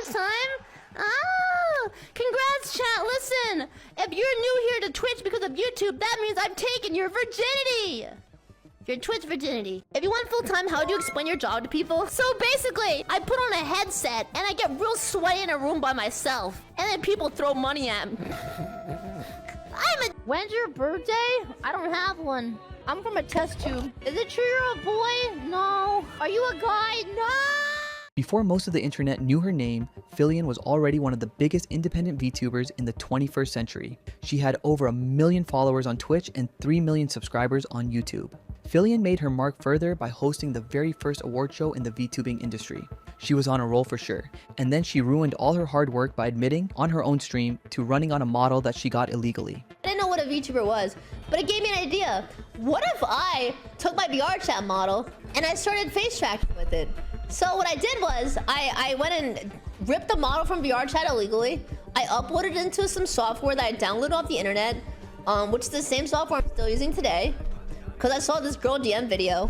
first time? Oh, congrats, chat. Listen, if you're new here to Twitch because of YouTube, that means I've taken your virginity. Your Twitch virginity. If you want full-time, how do you explain your job to people? So basically, I put on a headset and I get real sweaty in a room by myself. And then people throw money at me. When's your birthday? I don't have one. I'm from a test tube. Is it true you're a boy? No. Are you a guy? No. Before most of the internet knew her name, Filian was already one of the biggest independent VTubers in the 21st century. She had over 1 million followers on Twitch and 3 million subscribers on YouTube. Filian made her mark further by hosting the very first award show in the VTubing industry. She was on a roll for sure, and then she ruined all her hard work by admitting on her own stream to running on a model that she got illegally. I didn't know what a VTuber was, but it gave me an idea. What if I took my VR chat model and I started face tracking with it? So what I did was I went and ripped the model from VR chat illegally. I uploaded it into some software that I downloaded off the internet, which is the same software I'm still using today. Because I saw this girl DM video.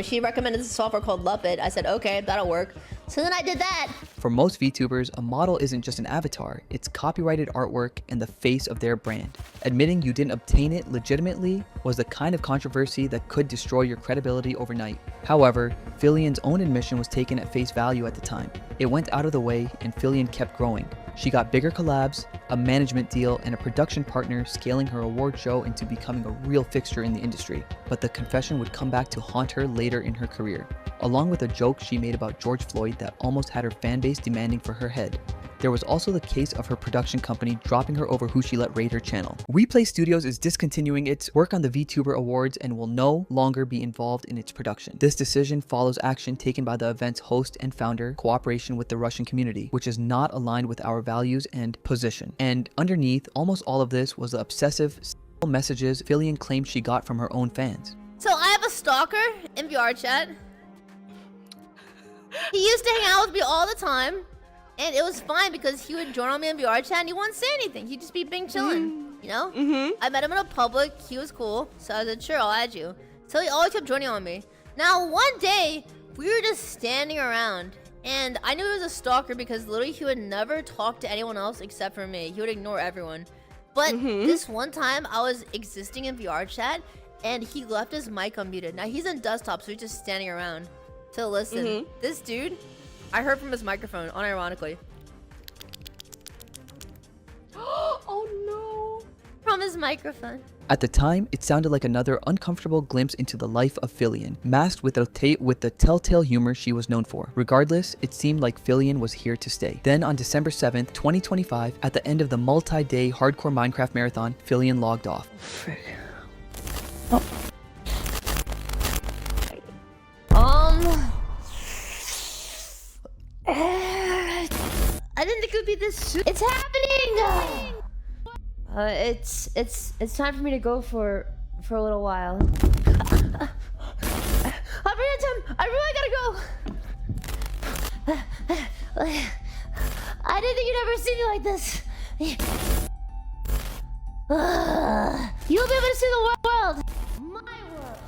She recommended this software called Luppet. I said, okay, that'll work. So then I did that. For most VTubers, a model isn't just an avatar, it's copyrighted artwork and the face of their brand. Admitting you didn't obtain it legitimately was the kind of controversy that could destroy your credibility overnight. However, Filian's own admission was taken at face value at the time. It went out of the way and Filian kept growing. She got bigger collabs, a management deal, and a production partner, scaling her award show into becoming a real fixture in the industry. But the confession would come back to haunt her later in her career, along with a joke she made about George Floyd that almost had her fanbase demanding for her head. There was also the case of her production company dropping her over who she let raid her channel. WePlay Studios is discontinuing its work on the VTuber Awards and will no longer be involved in its production. This decision follows action taken by the event's host and founder, cooperation with the Russian community, which is not aligned with our values and position. And underneath almost all of this was the obsessive messages Filian claimed she got from her own fans. So I have a stalker in VR chat. He used to hang out with me all the time. And it was fine because he would join on me in VR chat and he wouldn't say anything. He'd just be being chilling, you know? I met him in a public. He was cool. So I said, sure, I'll add you. So he always kept joining on me. Now, one day, we were just standing around. And I knew he was a stalker because literally he would never talk to anyone else except for me. He would ignore everyone. But this one time, I was existing in VR chat and he left his mic unmuted. Now, he's in desktop, so he's just standing around to listen. This dude... I heard from his microphone, unironically. Oh no! From his microphone. At the time, it sounded like another uncomfortable glimpse into the life of Filian, masked with the telltale humor she was known for. Regardless, it seemed like Filian was here to stay. Then on December 7th, 2025, at the end of the multi-day hardcore Minecraft marathon, Filian logged off. I didn't think it would be this soon. It's happening! It's time for me to go for a little while. I'll bring it to him. I really gotta go. I didn't think you'd ever see me like this. You'll be able to see the world. My world.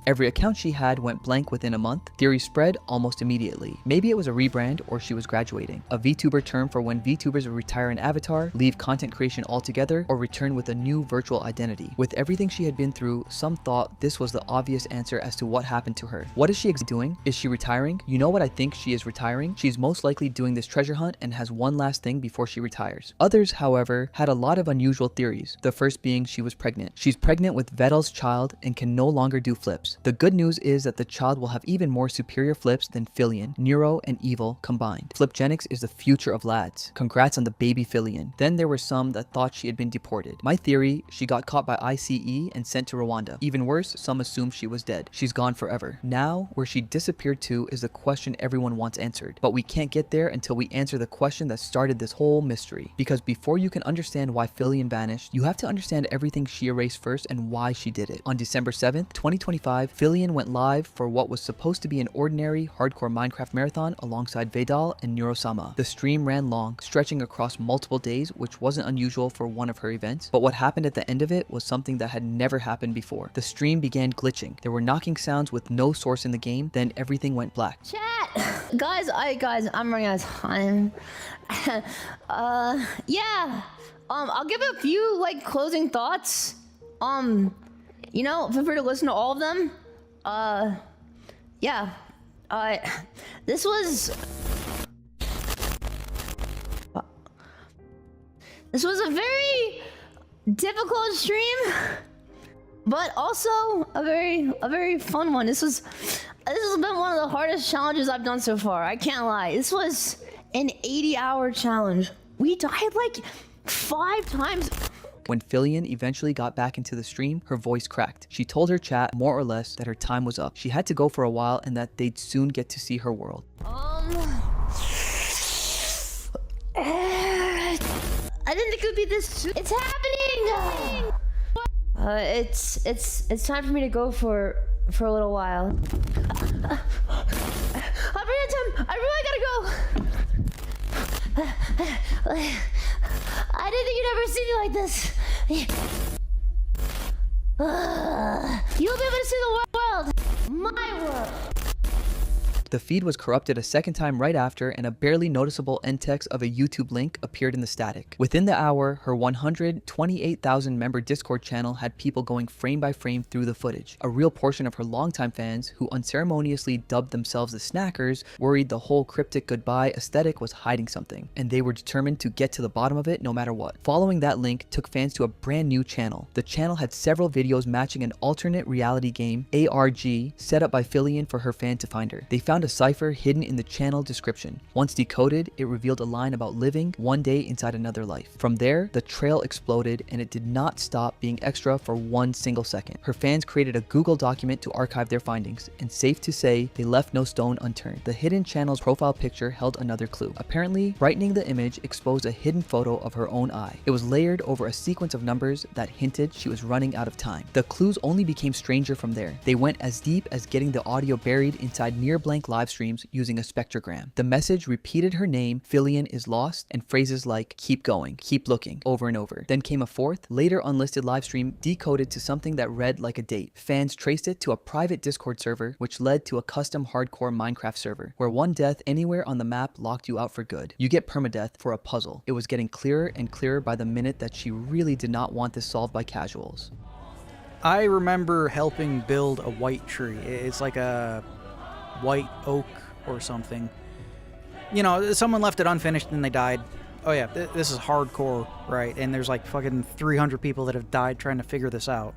Every account she had went blank within a month. Theories spread almost immediately. Maybe it was a rebrand or she was graduating. A VTuber term for when VTubers would retire an avatar, leave content creation altogether, or return with a new virtual identity. With everything she had been through, some thought this was the obvious answer as to what happened to her. What is she doing? Is she retiring? You know what I think she is retiring? She's most likely doing this treasure hunt and has one last thing before she retires. Others, however, had a lot of unusual theories. The first being she was pregnant. She's pregnant with Vettel's child and can no longer do flips. The good news is that the child will have even more superior flips than Filian, Nero, and Evil combined. Flipgenics is the future of lads. Congrats on the baby Filian. Then there were some that thought she had been deported. My theory, she got caught by ICE and sent to Rwanda. Even worse, some assumed she was dead. She's gone forever. Now, where she disappeared to is the question everyone wants answered. But we can't get there until we answer the question that started this whole mystery. Because before you can understand why Filian vanished, you have to understand everything she erased first and why she did it. On December 7th, 2025, 2005, Filian went live for what was supposed to be an ordinary hardcore Minecraft marathon alongside Vedal and Neurosama. The stream ran long, stretching across multiple days, which wasn't unusual for one of her events, but what happened at the end of it was something that had never happened before. The stream began glitching. There were knocking sounds with no source in the game, then everything went black. Chat! Guys, I'm running out of time. Yeah. I'll give a few, like, closing thoughts. You know, feel free to listen to all of them. Yeah. This was a very difficult stream, but also a very fun one. This has been one of the hardest challenges I've done so far. I can't lie. This was an 80-hour challenge. We died like 5 times. When Filian eventually got back into the stream, her voice cracked. She told her chat, more or less, that her time was up. She had to go for a while and that they'd soon get to see her world. I didn't think it would be this soon. It's happening! It's time for me to go for a little while. I'll bring it time. I really gotta go. I didn't think you'd ever see me like this. You'll be able to see the world. My world. The feed was corrupted a second time right after, and a barely noticeable end text of a YouTube link appeared in the static. Within the hour, her 128,000 member Discord channel had people going frame by frame through the footage. A real portion of her longtime fans, who unceremoniously dubbed themselves the Snackers, worried the whole cryptic goodbye aesthetic was hiding something, and they were determined to get to the bottom of it no matter what. Following that link took fans to a brand new channel. The channel had several videos matching an alternate reality game, ARG, set up by Filian for her fan to find her. They found a cipher hidden in the channel description. Once decoded, it revealed a line about living one day inside another life. From there, the trail exploded, and it did not stop being extra for one single second. Her fans created a Google document to archive their findings, and safe to say, they left no stone unturned. The hidden channel's profile picture held another clue. Apparently, brightening the image exposed a hidden photo of her own eye. It was layered over a sequence of numbers that hinted she was running out of time. The clues only became stranger from there. They went as deep as getting the audio buried inside near blank live streams using a spectrogram. The message repeated her name, Filian is lost, and phrases like keep going, keep looking, over and over. Then came a fourth, later unlisted livestream decoded to something that read like a date. Fans traced it to a private Discord server, which led to a custom hardcore Minecraft server, where one death anywhere on the map locked you out for good. You get permadeath for a puzzle. It was getting clearer and clearer by the minute that she really did not want this solved by casuals. I remember helping build a white tree. It's like a white oak or something. You know, someone left it unfinished and they died. Oh yeah, this is hardcore, right? And there's like fucking 300 people that have died trying to figure this out.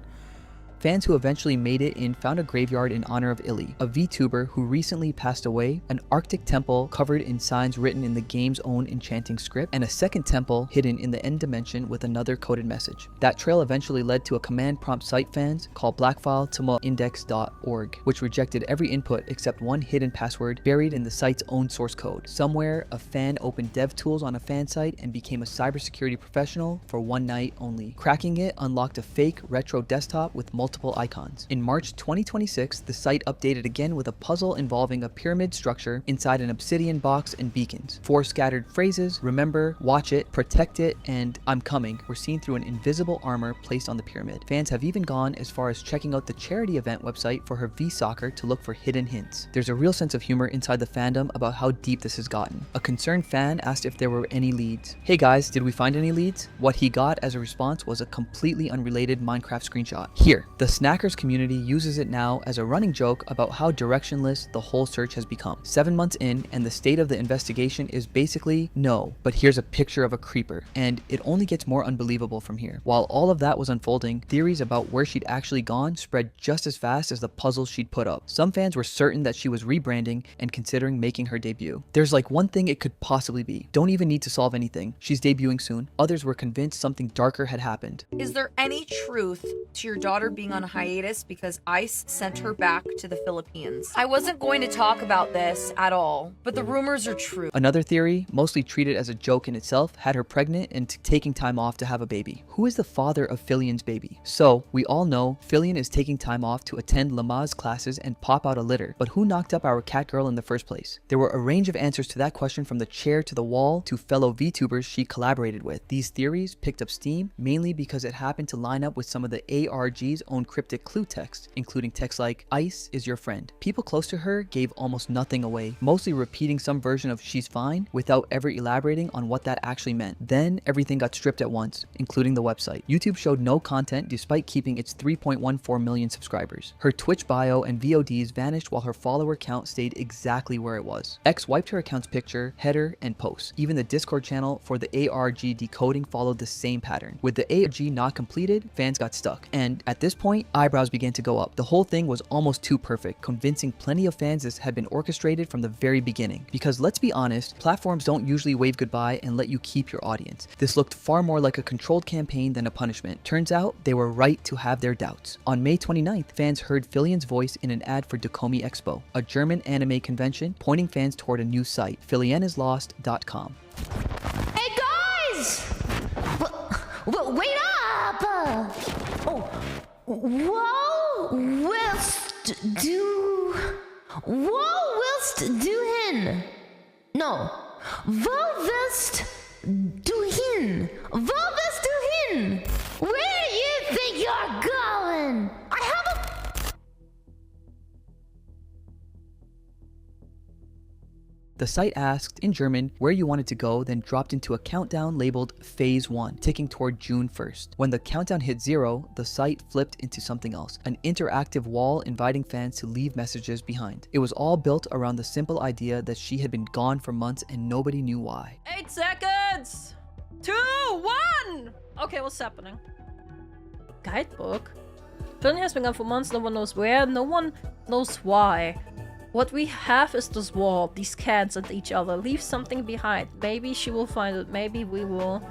Fans who eventually made it in found a graveyard in honor of Illy, a VTuber who recently passed away, an Arctic temple covered in signs written in the game's own enchanting script, and a second temple hidden in the end dimension with another coded message. That trail eventually led to a command prompt site fans called blackfile.index.org, which rejected every input except one hidden password buried in the site's own source code. Somewhere, a fan opened dev tools on a fan site and became a cybersecurity professional for one night only. Cracking it unlocked a fake retro desktop with multiple icons. In March 2026, the site updated again with a puzzle involving a pyramid structure inside an obsidian box and beacons. 4 scattered phrases, remember, watch it, protect it, and I'm coming, were seen through an invisible armor placed on the pyramid. Fans have even gone as far as checking out the charity event website for her VSoccer to look for hidden hints. There's a real sense of humor inside the fandom about how deep this has gotten. A concerned fan asked if there were any leads. Hey guys, did we find any leads? What he got as a response was a completely unrelated Minecraft screenshot. Here, the Snackers community uses it now as a running joke about how directionless the whole search has become. 7 months in, and the state of the investigation is basically no, but here's a picture of a creeper, and it only gets more unbelievable from here. While all of that was unfolding, theories about where she'd actually gone spread just as fast as the puzzles she'd put up. Some fans were certain that she was rebranding and considering making her debut. There's like one thing it could possibly be. Don't even need to solve anything. She's debuting soon. Others were convinced something darker had happened. Is there any truth to your daughter being being on a hiatus because ICE sent her back to the Philippines. I wasn't going to talk about this at all, but the rumors are true. Another theory, mostly treated as a joke in itself, had her pregnant and taking time off to have a baby. Who is the father of Filian's baby? So, we all know Filian is taking time off to attend Lamaze classes and pop out a litter, but who knocked up our cat girl in the first place? There were a range of answers to that question, from the chair to the wall to fellow VTubers she collaborated with. These theories picked up steam mainly because it happened to line up with some of the ARG's own cryptic clue text, including text like, "Ice is your friend." People close to her gave almost nothing away, mostly repeating some version of "she's fine" without ever elaborating on what that actually meant. Then everything got stripped at once, including the website. YouTube showed no content despite keeping its 3.14 million subscribers. Her Twitch bio and VODs vanished while her follower count stayed exactly where it was. X wiped her account's picture, header, and posts. Even the Discord channel for the ARG decoding followed the same pattern. With the ARG not completed, fans got stuck. And at this point, eyebrows began to go up. The whole thing was almost too perfect, convincing plenty of fans this had been orchestrated from the very beginning. Because let's be honest, platforms don't usually wave goodbye and let you keep your audience. This looked far more like a controlled campaign than a punishment. Turns out, they were right to have their doubts. On May 29th, fans heard Filian's voice in an ad for Dokomi Expo, a German anime convention pointing fans toward a new site, filianislost.com. Hey guys! Wait up! Oh, Wo willst du hin? No. Wo willst du hin? Wo willst du hin? Where do you think you're going? I have a... The site asked, in German, where you wanted to go, then dropped into a countdown labeled Phase 1, ticking toward June 1st. When the countdown hit 0, the site flipped into something else, an interactive wall inviting fans to leave messages behind. It was all built around the simple idea that she had been gone for months and nobody knew why. 8 seconds! 2, 1! Okay, what's happening? Guidebook? Filian has been gone for months, no one knows where, no one knows why. What we have is this wall, these cats and each other. Leave something behind. Maybe she will find it, maybe we will.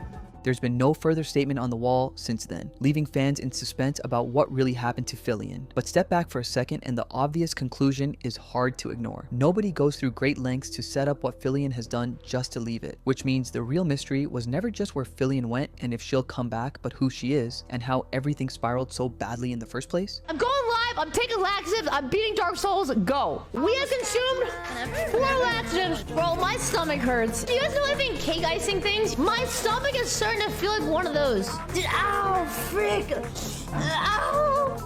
There's been no further statement on the wall since then, leaving fans in suspense about what really happened to Filian. But step back for a second and the obvious conclusion is hard to ignore. Nobody goes through great lengths to set up what Filian has done just to leave it, which means the real mystery was never just where Filian went and if she'll come back, but who she is and how everything spiraled so badly in the first place. I'm going live, I'm taking laxatives, I'm beating Dark Souls, go. We have consumed 4 laxatives. Bro, my stomach hurts. Do you guys know anything cake icing things? My stomach is starting to feel like one of those. Dude, ow, frick. Ow.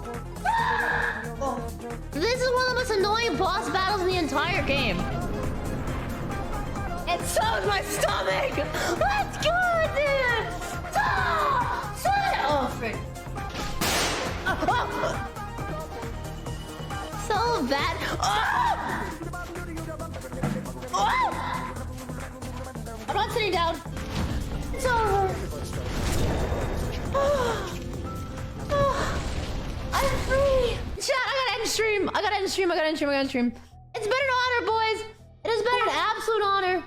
This is one of the most annoying boss battles in the entire game. And so is my stomach. Let's go, dude. Oh, frick. So bad. I'm not sitting down. It's over. I'm free. Chat, I gotta end stream. I gotta end stream. It's been an honor, boys. It has been an absolute honor.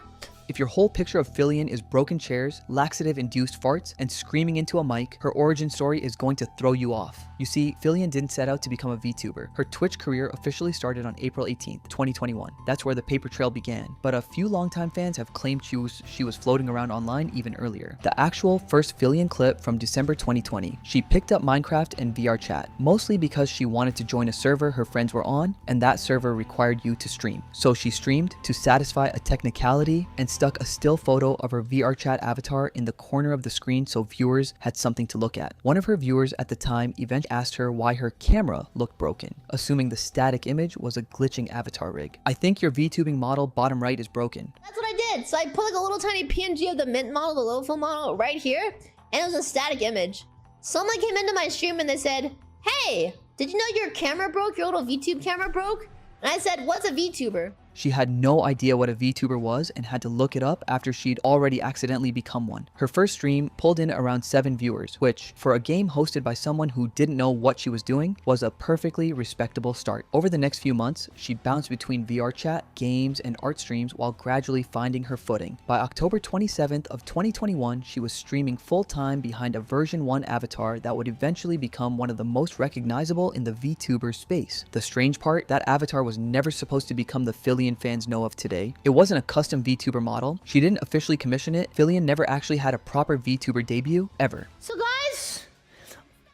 If your whole picture of Filian is broken chairs, laxative-induced farts, and screaming into a mic, her origin story is going to throw you off. You see, Filian didn't set out to become a VTuber. Her Twitch career officially started on April 18th, 2021. That's where the paper trail began, but a few longtime fans have claimed she was floating around online even earlier. The actual first Filian clip from December 2020. She picked up Minecraft and VR chat, mostly because she wanted to join a server her friends were on, and that server required you to stream. So she streamed to satisfy a technicality and stuck a still photo of her VR chat avatar in the corner of the screen so viewers had something to look at. One of her viewers at the time eventually asked her why her camera looked broken, assuming the static image was a glitching avatar rig. I think your VTubing model bottom right is broken. That's what I did. So I put like a little tiny PNG of the mint model, the low-fill model right here, and it was a static image. Someone came into my stream and they said, "Hey, did you know your camera broke? Your little VTube camera broke?" And I said, "What's a VTuber?" She had no idea what a VTuber was and had to look it up after she'd already accidentally become one. Her first stream pulled in around 7 viewers, which, for a game hosted by someone who didn't know what she was doing, was a perfectly respectable start. Over the next few months, she bounced between VR chat, games, and art streams while gradually finding her footing. By October 27th of 2021, she was streaming full-time behind a version 1 avatar that would eventually become one of the most recognizable in the VTuber space. The strange part, that avatar was never supposed to become the Filian fans know of today. It wasn't a custom VTuber model. She didn't officially commission it. Filian never actually had a proper VTuber debut, ever. So guys,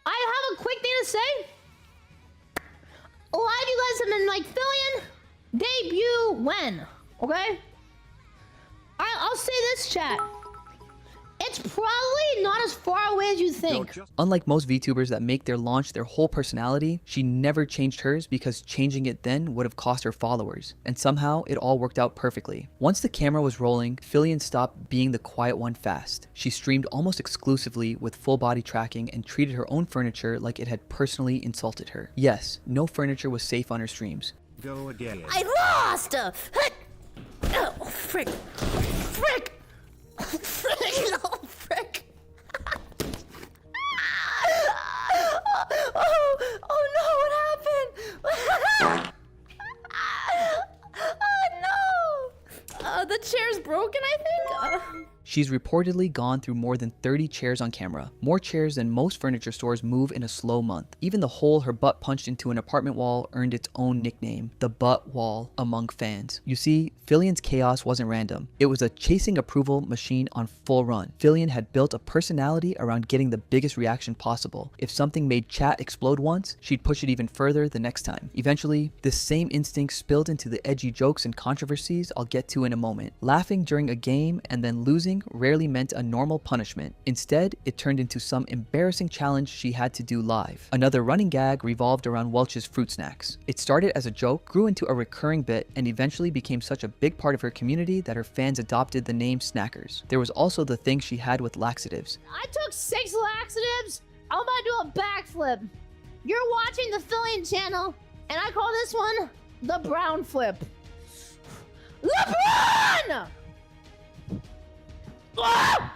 I have a quick thing to say. A lot of you guys have been like, Filian, debut when? Okay? I'll say this, chat. It's probably not as far away as you think. Unlike most VTubers that make their launch their whole personality, she never changed hers because changing it then would have cost her followers. And somehow, it all worked out perfectly. Once the camera was rolling, Filian stopped being the quiet one fast. She streamed almost exclusively with full body tracking and treated her own furniture like it had personally insulted her. Yes, no furniture was safe on her streams. Go again. I lost! Oh, frick. Frick! Frick! Oh, frick! Oh no, what happened? Oh no! The chair's broken, I think? She's reportedly gone through more than 30 chairs on camera, more chairs than most furniture stores move in a slow month. Even the hole her butt punched into an apartment wall earned its own nickname, the butt wall, among fans. You see, Filian's chaos wasn't random. It was a chasing approval machine on full run. Filian had built a personality around getting the biggest reaction possible. If something made chat explode once, she'd push it even further the next time. Eventually, this same instinct spilled into the edgy jokes and controversies I'll get to in a moment. Laughing during a game and then losing rarely meant a normal punishment. Instead, it turned into some embarrassing challenge she had to do live. Another running gag revolved around Welch's fruit snacks. It started as a joke, grew into a recurring bit, and eventually became such a big part of her community that her fans adopted the name Snackers. There was also the thing she had with laxatives. I took 6 laxatives. I'm about to do a backflip. You're watching the Filian channel, and I call this one the brown flip. LeBron! Ah!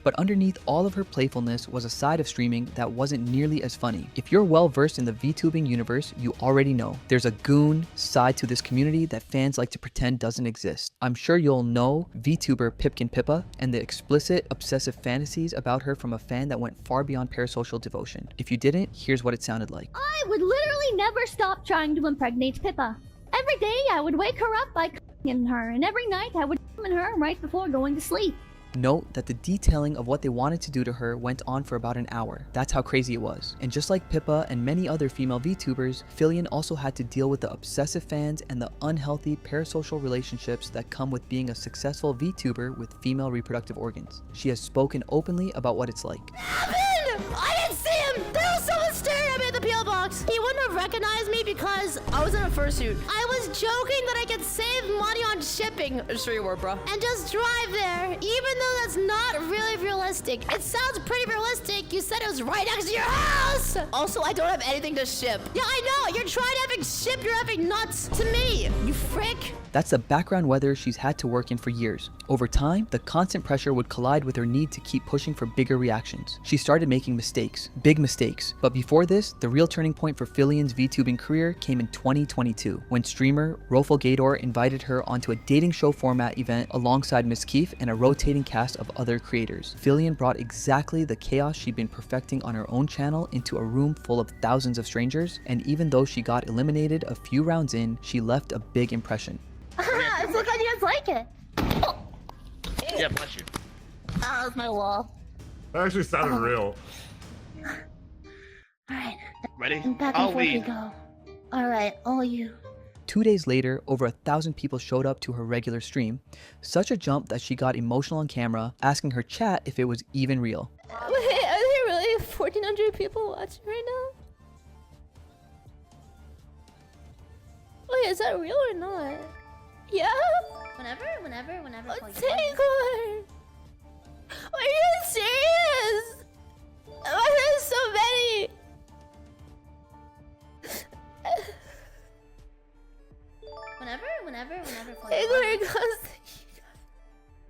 But underneath all of her playfulness was a side of streaming that wasn't nearly as funny. If you're well versed in the VTubing universe, you already know there's a goon side to this community that fans like to pretend doesn't exist. I'm sure you'll know VTuber Pipkin Pippa and the explicit, obsessive fantasies about her from a fan that went far beyond parasocial devotion. If you didn't, here's what it sounded like. I would literally never stop trying to impregnate Pippa. Every day I would wake her up by in her, and every night I would in her right before going to sleep. Note that the detailing of what they wanted to do to her went on for about an hour. That's how crazy it was. And just like Pippa and many other female VTubers, Filian also had to deal with the obsessive fans and the unhealthy parasocial relationships that come with being a successful VTuber with female reproductive organs. She has spoken openly about what it's like. I didn't see him! There was someone staring at me at the PO box. He wouldn't have recognized me because I was in a fursuit. I was joking that I could save money on shipping. Sure you were, bro. And just drive there, even though that's not really realistic. It sounds pretty realistic. You said it was right next to your house. Also, I don't have anything to ship. Yeah, I know. You're trying to effing ship your effing nuts to me, you frick. That's the background weather she's had to work in for years. Over time, the constant pressure would collide with her need to keep pushing for bigger reactions. She started making mistakes, big mistakes. But before this, the real turning point for Filian's VTubing career came in 2022, when streamer Rofel Gator invited her onto a dating show format event alongside Miss Keefe and a rotating cast of other creators. Filian brought exactly the chaos she'd been perfecting on her own channel into a room full of thousands of strangers, and even though she got eliminated a few rounds in, she left a big impression. It's so glad you guys like it. Oh. Yeah, bless you. That was my wall. That actually sounded real. Alright, Ready? back I'll and forth we lead. go. Alright, all you. 2 days later, over 1,000 people showed up to her regular stream. Such a jump that she got emotional on camera, asking her chat if it was even real. Wait, are there really 1,400 people watching right now? Wait, is that real or not? Yeah? Whenever. Oh, Taylor! Are you serious? Why are there so many?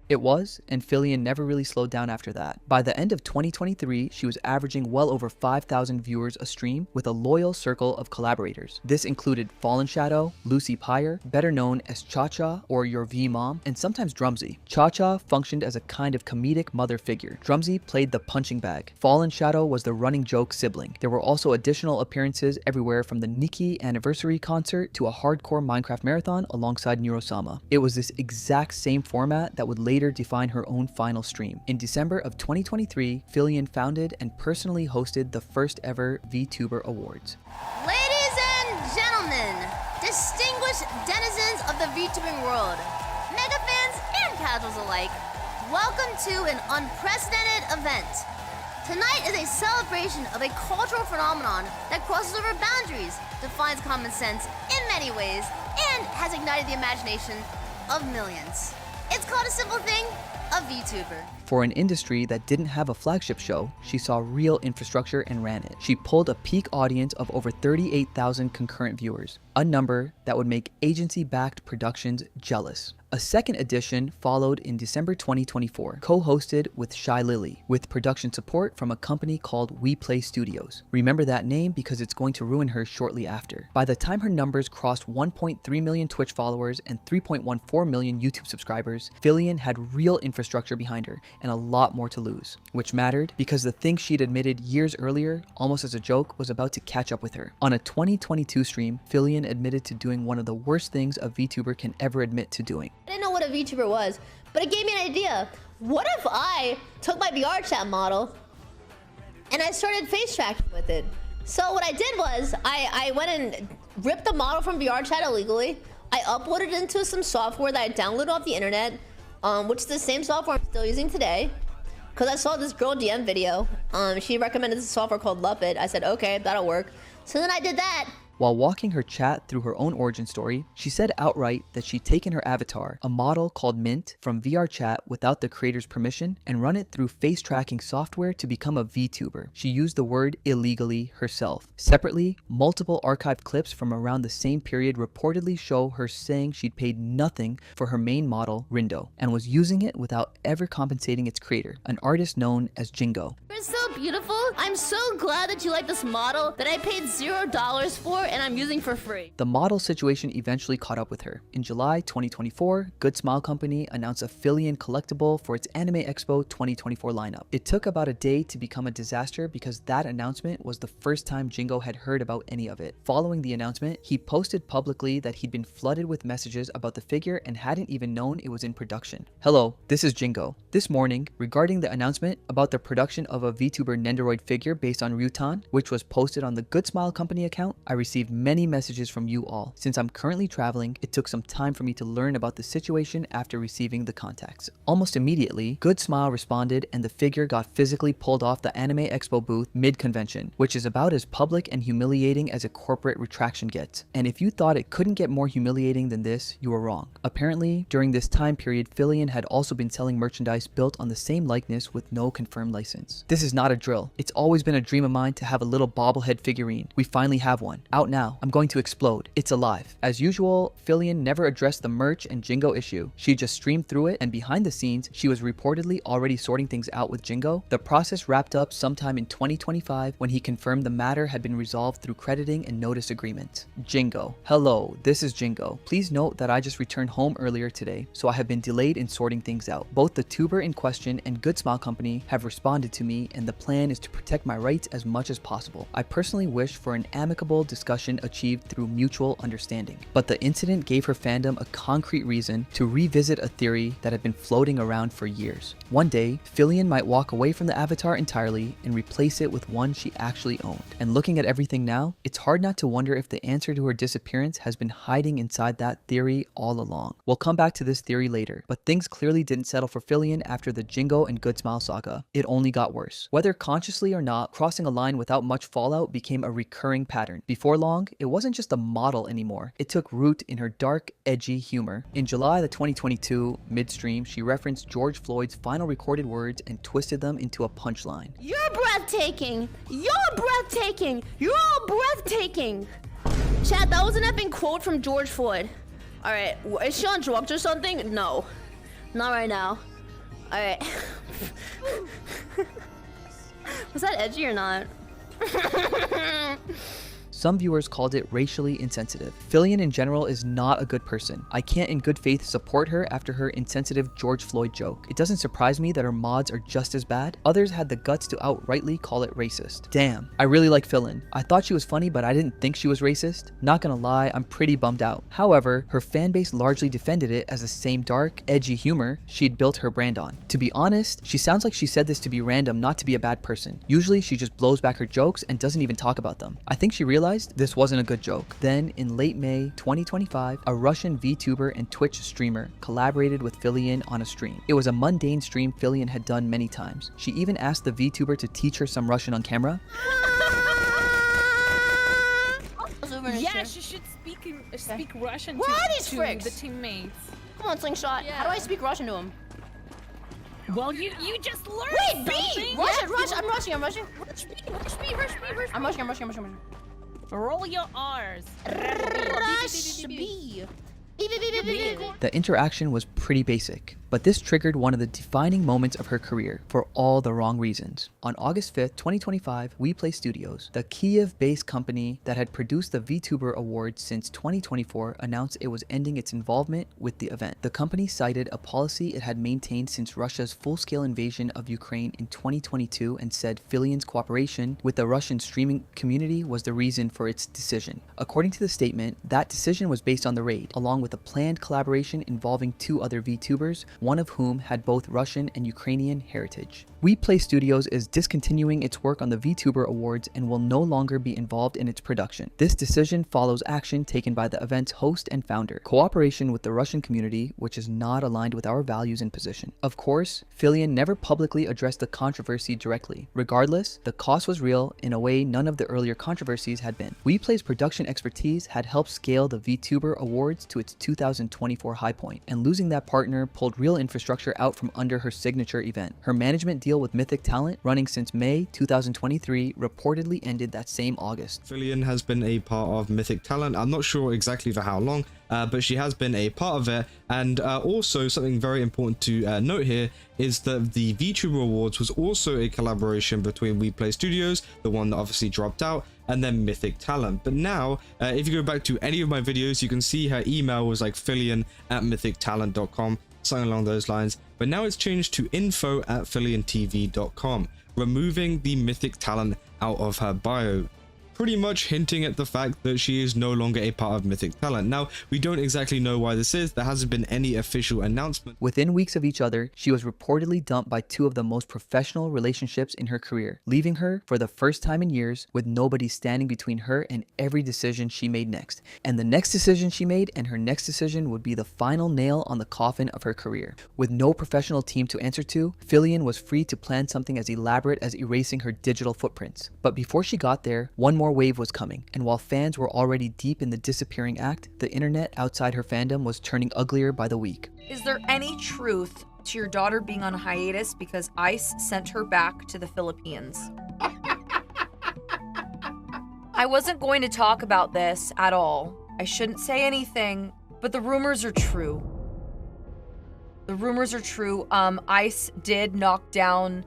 It was, and Filian never really slowed down after that. By the end of 2023, she was averaging well over 5,000 viewers a stream with a loyal circle of collaborators. This included Fallen Shadow, Lucy Pyre, better known as Cha-Cha or your V-Mom, and sometimes Drumsy. Cha-Cha functioned as a kind of comedic mother figure. Drumsy played the punching bag. Fallen Shadow was the running joke sibling. There were also additional appearances everywhere from the Nikki anniversary concert to a hardcore Minecraft marathon alongside Neurosama. It was this exact same format that would later define her own final stream. In December of 2023, Filian founded and personally hosted the first ever VTuber Awards. Ladies and gentlemen, distinguished denizens of the VTubing world, mega fans and casuals alike, welcome to an unprecedented event. Tonight is a celebration of a cultural phenomenon that crosses over boundaries, defines common sense in many ways, and has ignited the imagination of millions. It's called a simple thing, a VTuber. For an industry that didn't have a flagship show, she saw real infrastructure and ran it. She pulled a peak audience of over 38,000 concurrent viewers, a number that would make agency-backed productions jealous. A second edition followed in December 2024, co-hosted with Shy Lily, with production support from a company called WePlay Studios. Remember that name because it's going to ruin her shortly after. By the time her numbers crossed 1.3 million Twitch followers and 3.14 million YouTube subscribers, Filian had real infrastructure behind her and a lot more to lose, which mattered because the thing she'd admitted years earlier, almost as a joke, was about to catch up with her. On a 2022 stream, Filian admitted to doing one of the worst things a VTuber can ever admit to doing. I didn't know what a VTuber was, but it gave me an idea. What if I took my VR chat model and I started face tracking with it? So what I did was I went and ripped the model from VR chat illegally. I uploaded it into some software that I downloaded off the internet, which is the same software I'm still using today. Because I saw this girl DM video. She recommended this software called Luppet. I said, okay, that'll work. So then I did that. While walking her chat through her own origin story, she said outright that she'd taken her avatar, a model called Mint, from VR chat without the creator's permission and run it through face tracking software to become a VTuber. She used the word illegally herself. Separately, multiple archived clips from around the same period reportedly show her saying she'd paid nothing for her main model, Rindo, and was using it without ever compensating its creator, an artist known as Jingo. You're so beautiful. I'm so glad that you like this model that I paid $0 for and I'm using for free. The model situation eventually caught up with her. In July 2024, Good Smile Company announced a Filian collectible for its Anime Expo 2024 lineup. It took about a day to become a disaster because that announcement was the first time Jingo had heard about any of it. Following the announcement, he posted publicly that he'd been flooded with messages about the figure and hadn't even known it was in production. Hello, this is Jingo. This morning, regarding the announcement about the production of a VTuber Nendoroid figure based on Ryutan, which was posted on the Good Smile Company account, I received many messages from you all. Since I'm currently traveling, it took some time for me to learn about the situation after receiving the contacts. Almost immediately, Good Smile responded and the figure got physically pulled off the Anime Expo booth mid-convention, which is about as public and humiliating as a corporate retraction gets. And if you thought it couldn't get more humiliating than this, you were wrong. Apparently, during this time period, Filian had also been selling merchandise built on the same likeness with no confirmed license. This is not a drill. It's always been a dream of mine to have a little bobblehead figurine. We finally have one. Out now. I'm going to explode. It's alive. As usual, Filian never addressed the merch and Jingo issue. She just streamed through it, and behind the scenes, she was reportedly already sorting things out with Jingo. The process wrapped up sometime in 2025 when he confirmed the matter had been resolved through crediting and notice agreement. Jingo. Hello, this is Jingo. Please note that I just returned home earlier today, so I have been delayed in sorting things out. Both the tuber in question and Good Smile Company have responded to me, and the plan is to protect my rights as much as possible. I personally wish for an amicable discussion achieved through mutual understanding. But the incident gave her fandom a concrete reason to revisit a theory that had been floating around for years. One day, Filian might walk away from the avatar entirely and replace it with one she actually owned. And looking at everything now, it's hard not to wonder if the answer to her disappearance has been hiding inside that theory all along. We'll come back to this theory later, but things clearly didn't settle for Filian after the Jingo and Good Smile saga. It only got worse. Whether consciously or not, crossing a line without much fallout became a recurring pattern. Before long, it wasn't just a model anymore. It took root in her dark, edgy humor. In July of 2022, midstream, she referenced George Floyd's final recorded words and twisted them into a punchline. You're breathtaking. You're breathtaking. You're all breathtaking. Chat, that was an effing quote from George Floyd. Alright, is she on drugs or something? No. Not right now. Alright. Was that edgy or not? Some viewers called it racially insensitive. Filian in general is not a good person. I can't in good faith support her after her insensitive George Floyd joke. It doesn't surprise me that her mods are just as bad. Others had the guts to outrightly call it racist. Damn, I really like Filian. I thought she was funny, but I didn't think she was racist. Not gonna lie, I'm pretty bummed out. However, her fanbase largely defended it as the same dark, edgy humor she'd built her brand on. To be honest, she sounds like she said this to be random, not to be a bad person. Usually she just blows back her jokes and doesn't even talk about them. I think she realized this wasn't a good joke. Then, in late May 2025, a Russian VTuber and Twitch streamer collaborated with Filian on a stream. It was a mundane stream Filian had done many times. She even asked the VTuber to teach her some Russian on camera. Yeah, she should speak Russian Where are these to frigs? the teammates. Come on, Slingshot. Yeah. How do I speak Russian to him? Well, you just learned Wait, B! something. Rush! I'm rushing. Rush me. I'm rushing. Roll your R's. Rush B. The interaction was pretty basic, but this triggered one of the defining moments of her career for all the wrong reasons. On August 5th, 2025, WePlay Studios, the Kiev-based company that had produced the VTuber Awards since 2024, announced it was ending its involvement with the event. The company cited a policy it had maintained since Russia's full-scale invasion of Ukraine in 2022 and said Filian's cooperation with the Russian streaming community was the reason for its decision. According to the statement, that decision was based on the raid, along with a planned collaboration involving 2 other VTubers, one of whom had both Russian and Ukrainian heritage. WePlay Studios is discontinuing its work on the VTuber Awards and will no longer be involved in its production. This decision follows action taken by the event's host and founder, cooperation with the Russian community, which is not aligned with our values and position. Of course, Filian never publicly addressed the controversy directly. Regardless, the cost was real in a way none of the earlier controversies had been. WePlay's production expertise had helped scale the VTuber Awards to its 2024 high point, and losing that partner pulled real infrastructure out from under her signature event. Her management deal with Mythic Talent, running since May 2023, reportedly ended that same August. Filian has been a part of Mythic Talent. I'm not sure exactly for how long, but she has been a part of it. And also something very important to note here is that the VTuber Awards was also a collaboration between WePlay Studios, the one that obviously dropped out, and then Mythic Talent. But now, if you go back to any of my videos, you can see her email was like filian@mythictalent.com, something along those lines. But now it's changed to info@filiantv.com, removing the Mythic Talent out of her bio, pretty much hinting at the fact that she is no longer a part of Mythic Talent. Now, we don't exactly know why this is. There hasn't been any official announcement. Within weeks of each other, she was reportedly dumped by 2 of the most professional relationships in her career, leaving her for the first time in years with nobody standing between her and every decision she made next. And the next decision she made and her next decision would be the final nail on the coffin of her career. With no professional team to answer to, Filian was free to plan something as elaborate as erasing her digital footprints. But before she got there, one more wave was coming, and while fans were already deep in the disappearing act, the internet outside her fandom was turning uglier by the week. Is there any truth to your daughter being on hiatus because ICE sent her back to the Philippines? I wasn't going to talk about this at all. I shouldn't say anything, but the rumors are true. The rumors are true. ICE did knock down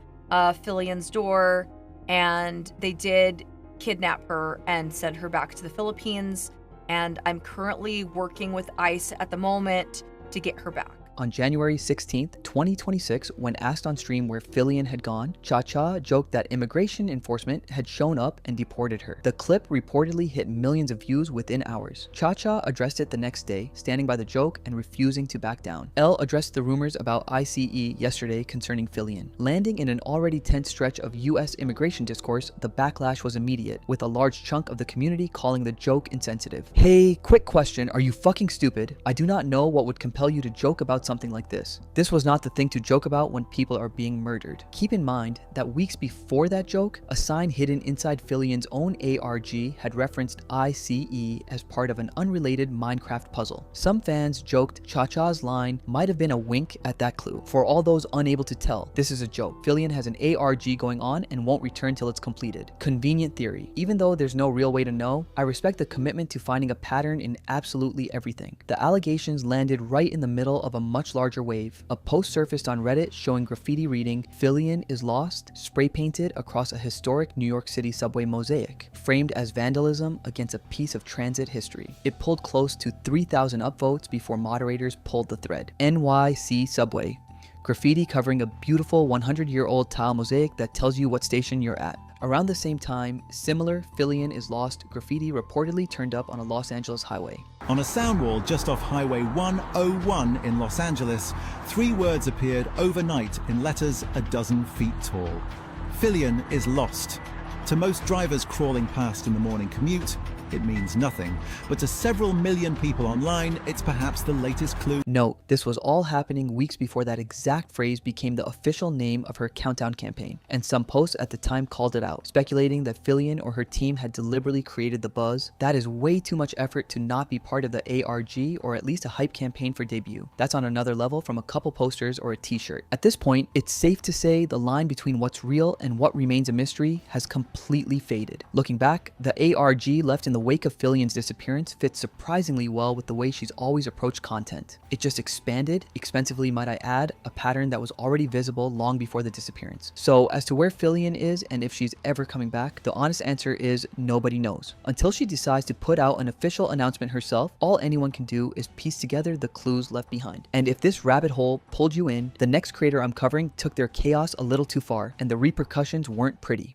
Filian's door, and they did kidnap her and send her back to the Philippines. And I'm currently working with ICE at the moment to get her back. On January 16th, 2026, when asked on stream where Filian had gone, Cha-Cha joked that immigration enforcement had shown up and deported her. The clip reportedly hit millions of views within hours. Cha-Cha addressed it the next day, standing by the joke and refusing to back down. Elle addressed the rumors about ICE yesterday concerning Filian. Landing in an already tense stretch of US immigration discourse, the backlash was immediate, with a large chunk of the community calling the joke insensitive. Hey, quick question, are you fucking stupid? I do not know what would compel you to joke about out something like this. This was not the thing to joke about when people are being murdered. Keep in mind that weeks before that joke, a sign hidden inside Filian's own ARG had referenced ICE as part of an unrelated Minecraft puzzle. Some fans joked Cha-Cha's line might have been a wink at that clue. For all those unable to tell, this is a joke. Filian has an ARG going on and won't return till it's completed. Convenient theory. Even though there's no real way to know, I respect the commitment to finding a pattern in absolutely everything. The allegations landed right in the middle of a much larger wave. A post surfaced on Reddit showing graffiti reading "Filian is lost" spray painted across a historic New York City subway mosaic, framed as vandalism against a piece of transit history. It pulled close to 3,000 upvotes before moderators pulled the thread. NYC subway. Graffiti covering a beautiful 100-year-old tile mosaic that tells you what station you're at. Around the same time, similar Filian is lost graffiti reportedly turned up on a Los Angeles highway. On a sound wall just off Highway 101 in Los Angeles, 3 words appeared overnight in letters a dozen feet tall. Filian is lost. To most drivers crawling past in the morning commute, it means nothing, but to several million people online, it's perhaps the latest clue. Note, this was all happening weeks before that exact phrase became the official name of her countdown campaign, and some posts at the time called it out, speculating that Filian or her team had deliberately created the buzz. That is way too much effort to not be part of the ARG or at least a hype campaign for debut. That's on another level from a couple posters or a t-shirt. At this point, it's safe to say the line between what's real and what remains a mystery has completely faded. Looking back, the ARG left in the wake of Filian's disappearance fits surprisingly well with the way she's always approached content. It just expanded, expensively might I add, a pattern that was already visible long before the disappearance. So as to where Filian is and if she's ever coming back, the honest answer is nobody knows. Until she decides to put out an official announcement herself, all anyone can do is piece together the clues left behind. And if this rabbit hole pulled you in, the next creator I'm covering took their chaos a little too far, and the repercussions weren't pretty.